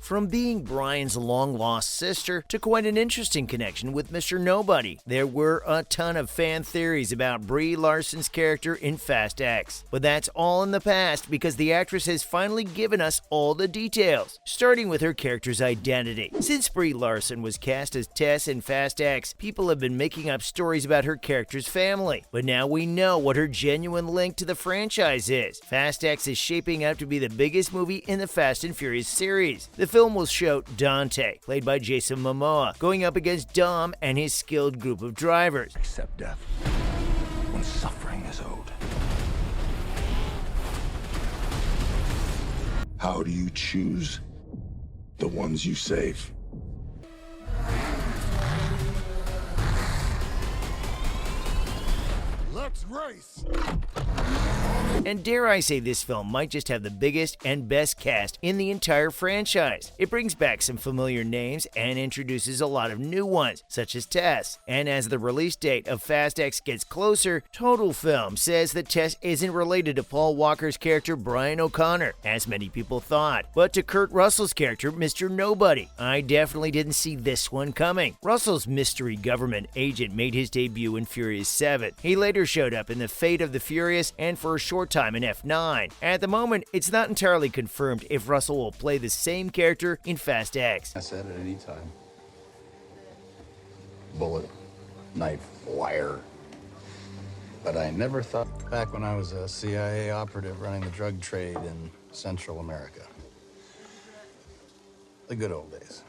From being Brian's long-lost sister to quite an interesting connection with Mr. Nobody, there were a ton of fan theories about Brie Larson's character in Fast X. But that's all in the past because the actress has finally given us all the details, starting with her character's identity. Since Brie Larson was cast as Tess in Fast X, people have been making up stories about her character's family. But now we know what her genuine link to the franchise is. Fast X is shaping up to be the biggest movie in the Fast and Furious series. The film will show Dante, played by Jason Momoa, going up against Dom and his skilled group of drivers. Accept death when suffering is owed. How do you choose the ones you save? Let's race! And dare I say this film might just have the biggest and best cast in the entire franchise. It brings back some familiar names and introduces a lot of new ones, such as Tess. And as the release date of Fast X gets closer, Total Film says that Tess isn't related to Paul Walker's character Brian O'Connor, as many people thought, but to Kurt Russell's character Mr. Nobody. I definitely didn't see this one coming. Russell's mystery government agent made his debut in Furious 7. He later showed up in The Fate of the Furious and for a short time in F9. At the moment, it's not entirely confirmed if Russell will play the same character in Fast X. I said at any time. Bullet, knife, wire. But I never thought back when I was a CIA operative running the drug trade in Central America. The good old days.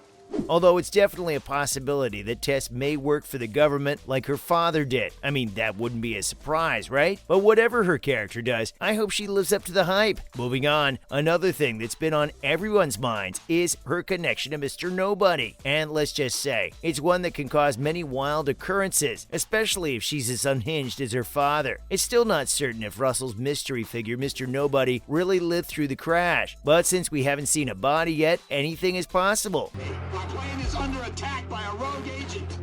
Although it's definitely a possibility that Tess may work for the government like her father did. I mean, that wouldn't be a surprise, right? But whatever her character does, I hope she lives up to the hype. Moving on, another thing that's been on everyone's minds is her connection to Mr. Nobody. And let's just say, it's one that can cause many wild occurrences, especially if she's as unhinged as her father. It's still not certain if Russell's mystery figure, Mr. Nobody, really lived through the crash. But since we haven't seen a body yet, anything is possible. My plane is under attack by a rogue agent.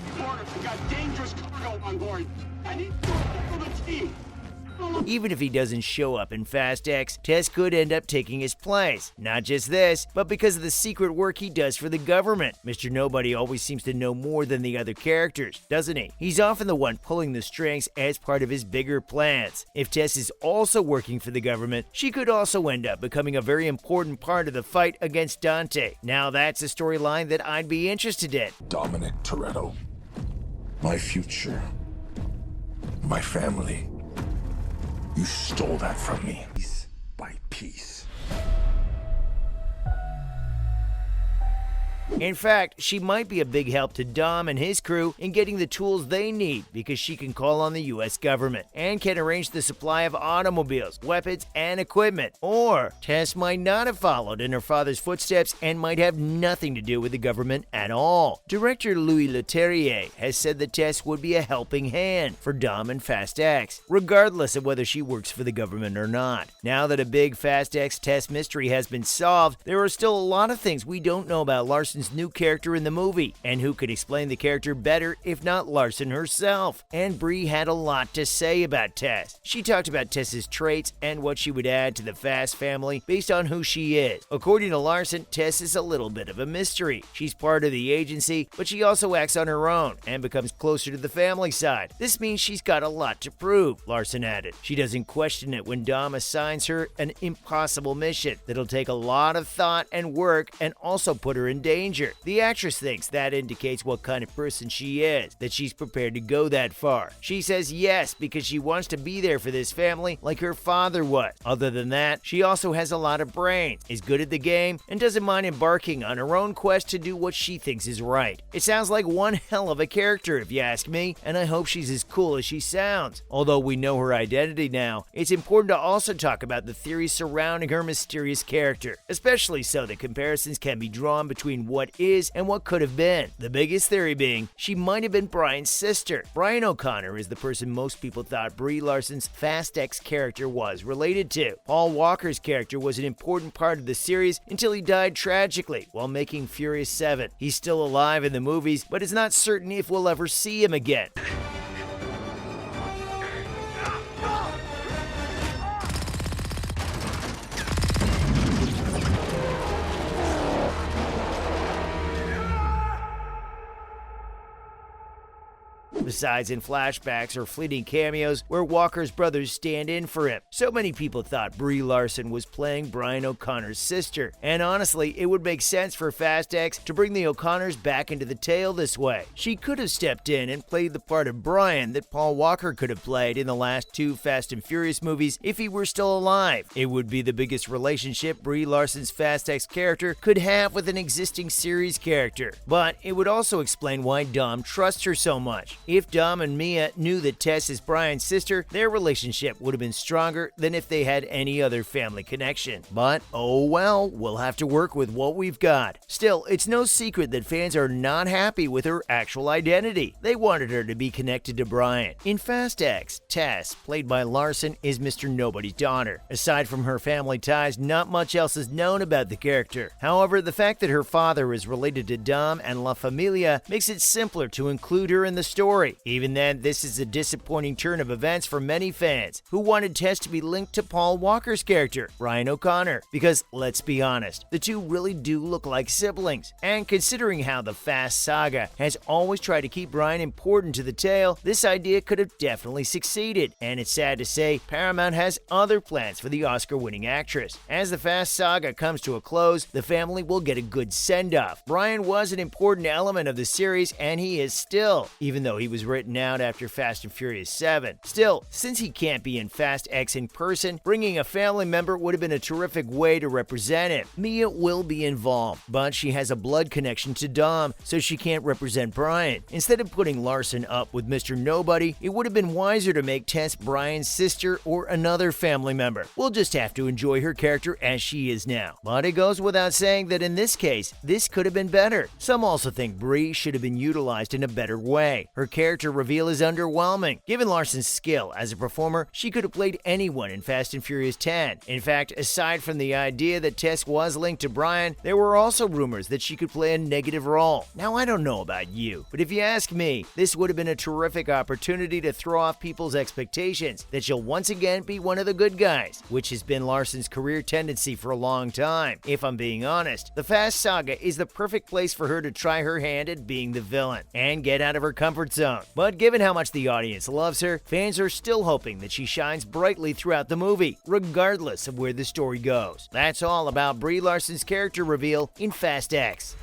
Reporter, we got dangerous cargo on board. I need to for the team. Even if he doesn't show up in Fast X, Tess could end up taking his place. Not just this, but because of the secret work he does for the government. Mr. Nobody always seems to know more than the other characters, doesn't he? He's often the one pulling the strings as part of his bigger plans. If Tess is also working for the government, she could also end up becoming a very important part of the fight against Dante. Now that's a storyline that I'd be interested in. Dominic Toretto. My future. My family. You stole that from me, piece by piece. In fact, she might be a big help to Dom and his crew in getting the tools they need because she can call on the US government and can arrange the supply of automobiles, weapons, and equipment. Or Tess might not have followed in her father's footsteps and might have nothing to do with the government at all. Director Louis Leterrier has said that Tess would be a helping hand for Dom and Fast X, regardless of whether she works for the government or not. Now that a big Fast X Tess mystery has been solved, there are still a lot of things we don't know about Larson's new character in the movie, and who could explain the character better if not Larson herself? And Brie had a lot to say about Tess. She talked about Tess's traits and what she would add to the Fast family based on who she is. According to Larson, Tess is a little bit of a mystery. She's part of the agency, but she also acts on her own and becomes closer to the family side. This means she's got a lot to prove, Larson added. She doesn't question it when Dom assigns her an impossible mission that'll take a lot of thought and work and also put her in danger. The actress thinks that indicates what kind of person she is, that she's prepared to go that far. She says yes because she wants to be there for this family like her father was. Other than that, she also has a lot of brains, is good at the game, and doesn't mind embarking on her own quest to do what she thinks is right. It sounds like one hell of a character if you ask me, and I hope she's as cool as she sounds. Although we know her identity now, it's important to also talk about the theories surrounding her mysterious character, especially so that comparisons can be drawn between what is and what could have been. The biggest theory being she might have been Brian's sister. Brian O'Connor is the person most people thought Brie Larson's Fast X character was related to. Paul Walker's character was an important part of the series until he died tragically while making Furious 7. He's still alive in the movies, but it's not certain if we'll ever see him again. besides in flashbacks or fleeting cameos where Walker's brothers stand in for him. So many people thought Brie Larson was playing Brian O'Connor's sister, and honestly, it would make sense for Fast X to bring the O'Connors back into the tale this way. She could have stepped in and played the part of Brian that Paul Walker could have played in the last 2 Fast and Furious movies if he were still alive. It would be the biggest relationship Brie Larson's Fast X character could have with an existing series character. But it would also explain why Dom trusts her so much. If Dom and Mia knew that Tess is Brian's sister, their relationship would have been stronger than if they had any other family connection. But oh well, we'll have to work with what we've got. Still, it's no secret that fans are not happy with her actual identity. They wanted her to be connected to Brian. In Fast X, Tess, played by Larson, is Mr. Nobody's daughter. Aside from her family ties, not much else is known about the character. However, the fact that her father is related to Dom and La Familia makes it simpler to include her in the story. Even then, this is a disappointing turn of events for many fans who wanted Tess to be linked to Paul Walker's character, Brian O'Connor, because let's be honest, the two really do look like siblings. And considering how the Fast saga has always tried to keep Brian important to the tale, this idea could have definitely succeeded. And it's sad to say, Paramount has other plans for the Oscar-winning actress. As the Fast saga comes to a close, the family will get a good send-off. Brian was an important element of the series, and he is still, even though he was written out after Fast and Furious 7. Still, since he can't be in Fast X in person, bringing a family member would have been a terrific way to represent him. Mia will be involved, but she has a blood connection to Dom, so she can't represent Brian. Instead of putting Larson up with Mr. Nobody, it would have been wiser to make Tess Brian's sister or another family member. We'll just have to enjoy her character as she is now. But it goes without saying that in this case, this could have been better. Some also think Brie should have been utilized in a better way. Her character reveal is underwhelming. Given Larson's skill as a performer, she could have played anyone in Fast and Furious 10. In fact, aside from the idea that Tess was linked to Brian, there were also rumors that she could play a negative role. Now, I don't know about you, but if you ask me, this would have been a terrific opportunity to throw off people's expectations that she'll once again be one of the good guys, which has been Larson's career tendency for a long time. If I'm being honest, the Fast saga is the perfect place for her to try her hand at being the villain and get out of her comfort zone. But given how much the audience loves her, fans are still hoping that she shines brightly throughout the movie, regardless of where the story goes. That's all about Brie Larson's character reveal in Fast X.